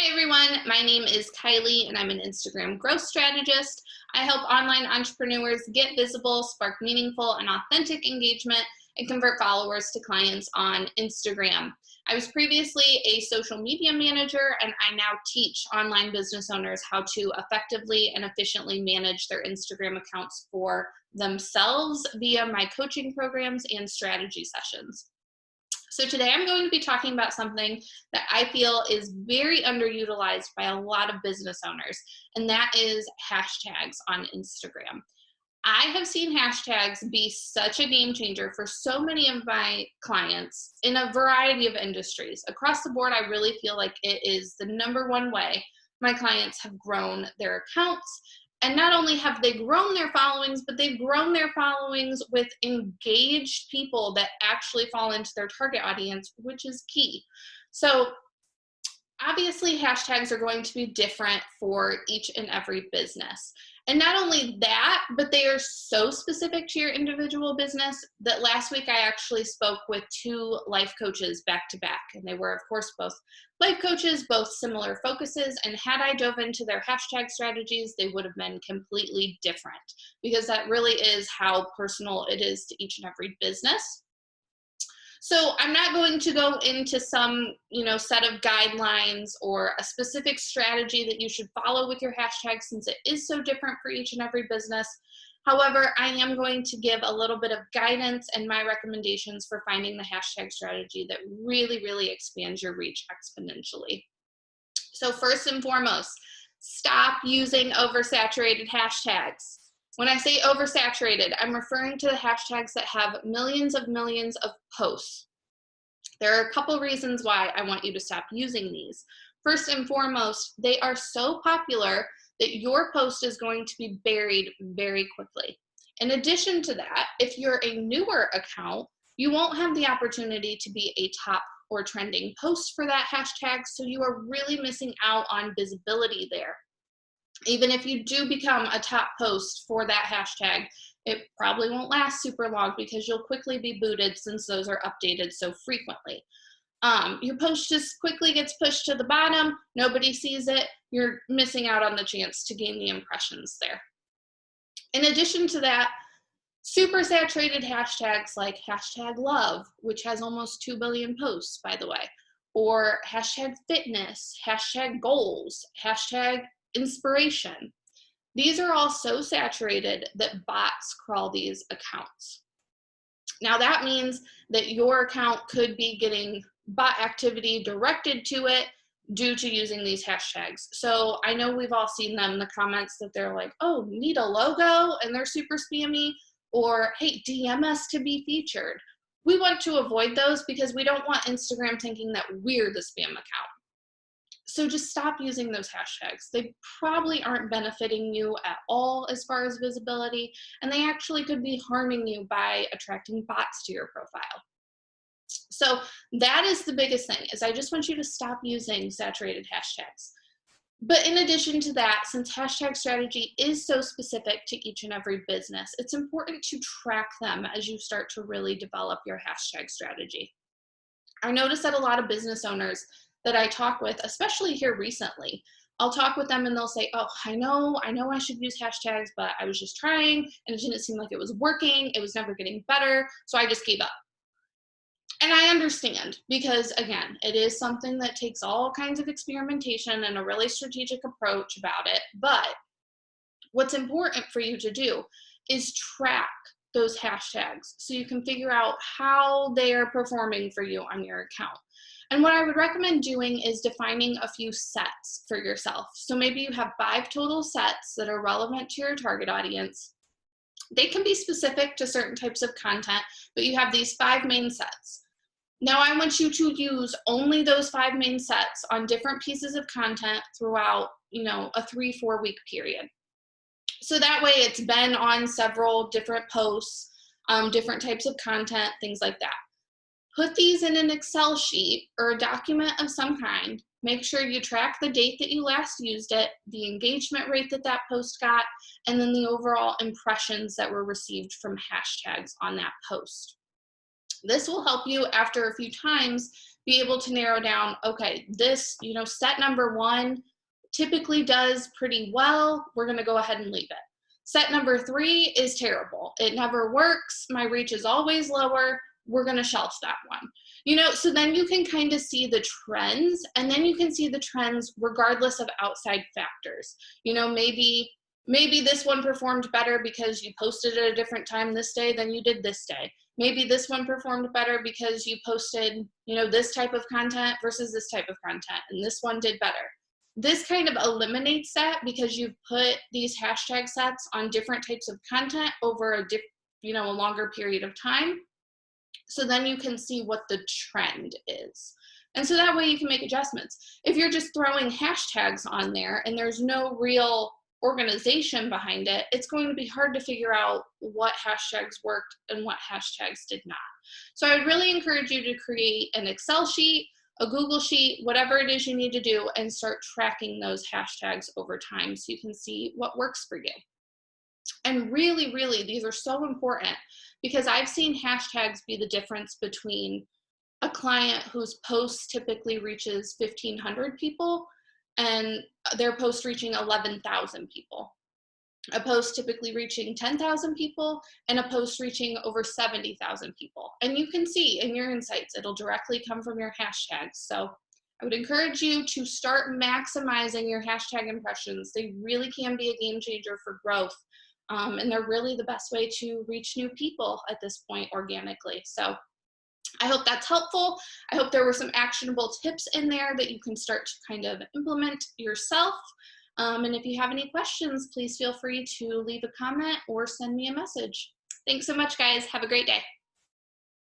Hi everyone, my name is Kylie and I'm an Instagram growth strategist. I help online entrepreneurs get visible, spark meaningful and authentic engagement, and convert followers to clients on Instagram. I was previously a social media manager and I now teach online business owners how to effectively and efficiently manage their Instagram accounts for themselves via my coaching programs and strategy sessions. So today I'm going to be talking about something that I feel is very underutilized by a lot of business owners, and that is hashtags on Instagram. I have seen hashtags be such a game changer for so many of my clients in a variety of industries. Across the board, I really feel like it is the number one way my clients have grown their accounts. And not only have they grown their followings, but they've grown their followings with engaged people that actually fall into their target audience, which is key. So obviously, hashtags are going to be different for each and every business. And not only that, but they are so specific to your individual business that last week I actually spoke with two life coaches back to back. And they were, of course, both life coaches, both similar focuses. And had I dove into their hashtag strategies, they would have been completely different because that really is how personal it is to each and every business. So I'm not going to go into some, set of guidelines or a specific strategy that you should follow with your hashtag since it is so different for each and every business. However, I am going to give a little bit of guidance and my recommendations for finding the hashtag strategy that really, really expands your reach exponentially. So first and foremost, stop using oversaturated hashtags. When I say oversaturated, I'm referring to the hashtags that have millions of posts. There are a couple reasons why I want you to stop using these. First and foremost, they are so popular that your post is going to be buried very quickly. In addition to that, if you're a newer account, you won't have the opportunity to be a top or trending post for that hashtag, so you are really missing out on visibility there. Even if you do become a top post for that hashtag, it probably won't last super long because you'll quickly be booted since those are updated so frequently. Your post just quickly gets pushed to the bottom, nobody sees it, you're missing out on the chance to gain the impressions there. In addition to that, super saturated hashtags like hashtag love, which has almost 2 billion posts, by the way, or hashtag fitness, hashtag goals, hashtag inspiration. These are all so saturated that bots crawl these accounts. Now that means that your account could be getting bot activity directed to it due to using these hashtags. So I know we've all seen them in the comments that they're like, oh, need a logo, and they're super spammy, or hey, DM us to be featured. We want to avoid those because we don't want Instagram thinking that we're the spam account. So just stop using those hashtags. They probably aren't benefiting you at all as far as visibility, and they actually could be harming you by attracting bots to your profile. So that is the biggest thing, is I just want you to stop using saturated hashtags. But in addition to that, since hashtag strategy is so specific to each and every business, it's important to track them as you start to really develop your hashtag strategy. I notice that a lot of business owners that I talk with, especially here recently, I'll talk with them and they'll say, oh, I know I should use hashtags, but I was just trying and it didn't seem like it was working. It was never getting better. So I just gave up. And I understand because, again, it is something that takes all kinds of experimentation and a really strategic approach about it. But what's important for you to do is track those hashtags so you can figure out how they are performing for you on your account. And what I would recommend doing is defining a few sets for yourself. So maybe you have 5 total sets that are relevant to your target audience. They can be specific to certain types of content, but you have these 5 main sets. Now I want you to use only those 5 main sets on different pieces of content throughout, a 3-4 week period. So that way it's been on several different posts, different types of content, things like that. Put these in an Excel sheet or a document of some kind. Make sure you track the date that you last used it, the engagement rate that that post got, and then the overall impressions that were received from hashtags on that post. This will help you after a few times be able to narrow down, okay, this, set number 1 typically does pretty well. We're going to go ahead and leave it. Set number 3 is terrible. It never works. My reach is always lower. We're going to shelf that one. So then you can kind of see the trends, and then you can see the trends regardless of outside factors. Maybe this one performed better because you posted at a different time this day than you did this day. Maybe this one performed better because you posted, this type of content versus this type of content, and this one did better. This kind of eliminates that because you've put these hashtag sets on different types of content over a longer period of time. So then you can see what the trend is. And so that way you can make adjustments. If you're just throwing hashtags on there and there's no real organization behind it, it's going to be hard to figure out what hashtags worked and what hashtags did not. So I would really encourage you to create an Excel sheet, a Google sheet, whatever it is you need to do, and start tracking those hashtags over time so you can see what works for you. And really, really, these are so important because I've seen hashtags be the difference between a client whose post typically reaches 1,500 people and their post reaching 11,000 people. A post typically reaching 10,000 people and a post reaching over 70,000 people. And you can see in your insights, it'll directly come from your hashtags. So I would encourage you to start maximizing your hashtag impressions. They really can be a game changer for growth. And they're really the best way to reach new people at this point organically. So I hope that's helpful. I hope there were some actionable tips in there that you can start to kind of implement yourself. And if you have any questions, please feel free to leave a comment or send me a message. Thanks so much, guys. Have a great day.